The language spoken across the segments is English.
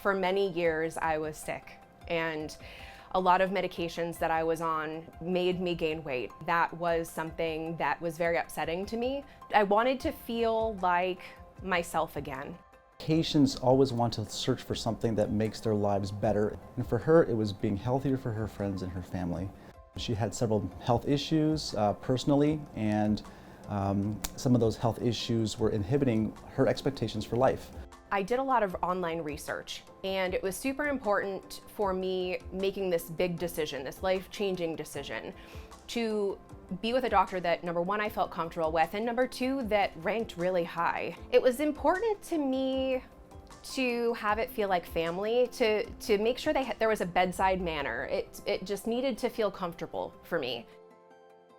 For many years, I was sick, and a lot of medications that I was on made me gain weight. That was something that was very upsetting to me. I wanted to feel like myself again. Patients always want to search for something that makes their lives better. And for her, it was being healthier for her friends and her family. She had several health issues personally, and some of those health issues were inhibiting her expectations for life. I did a lot of online research, and it was super important for me making this big decision, this life-changing decision, to be with a doctor that, number one, I felt comfortable with, and number two, that ranked really high. It was important to me to have it feel like family, to make sure there was a bedside manner. It just needed to feel comfortable for me.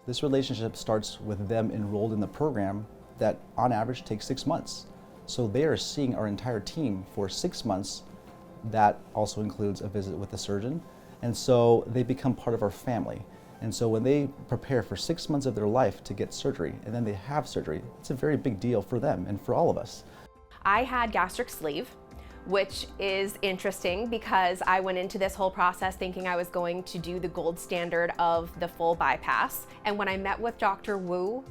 This relationship starts with them enrolled in the program that on average takes 6 months. So they are seeing our entire team for 6 months. That also includes a visit with the surgeon. And so they become part of our family. And so when they prepare for 6 months of their life to get surgery, and then they have surgery, it's a very big deal for them and for all of us. I had gastric sleeve, which is interesting because I went into this whole process thinking I was going to do the gold standard of the full bypass. And when I met with Dr. Wu,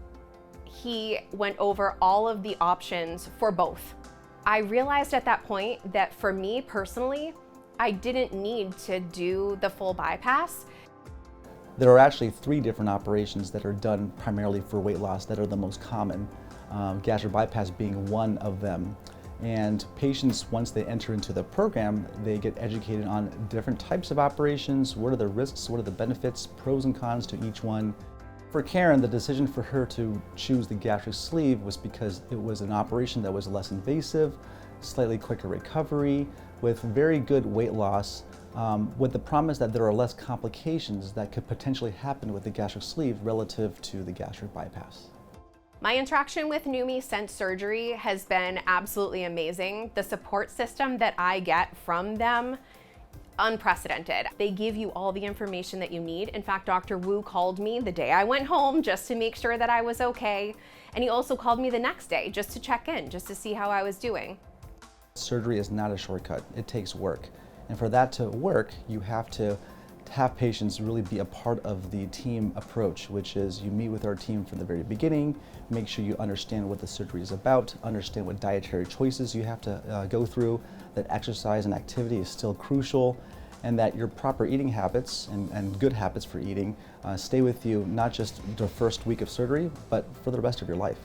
he went over all of the options for both. I realized at that point that for me personally, I didn't need to do the full bypass. There are actually 3 different operations that are done primarily for weight loss that are the most common, gastric bypass being one of them. And patients, once they enter into the program, they get educated on different types of operations, what are the risks, what are the benefits, pros and cons to each one. For Karen, the decision for her to choose the gastric sleeve was because it was an operation that was less invasive, slightly quicker recovery, with very good weight loss, with the promise that there are less complications that could potentially happen with the gastric sleeve relative to the gastric bypass. My interaction with NUMMI since surgery has been absolutely amazing. The support system that I get from them, unprecedented. They give you all the information that you need. In fact, Dr. Wu called me the day I went home just to make sure that I was okay. And he also called me the next day just to check in, just to see how I was doing. Surgery is not a shortcut. It takes work. And for that to work, you have to have patients really be a part of the team approach, which is you meet with our team from the very beginning, make sure you understand what the surgery is about, understand what dietary choices you have to go through, that exercise and activity is still crucial, and that your proper eating habits and good habits for eating stay with you not just the first week of surgery, but for the rest of your life.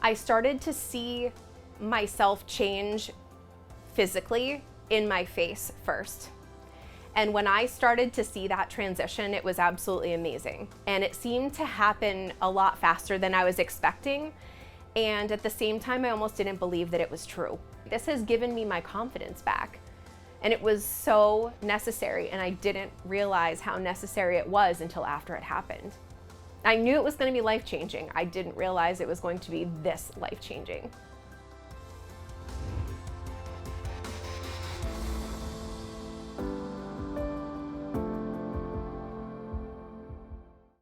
I started to see myself change physically in my face first. And when I started to see that transition, it was absolutely amazing. And it seemed to happen a lot faster than I was expecting. And at the same time, I almost didn't believe that it was true. This has given me my confidence back. And it was so necessary, and I didn't realize how necessary it was until after it happened. I knew it was going to be life-changing. I didn't realize it was going to be this life-changing.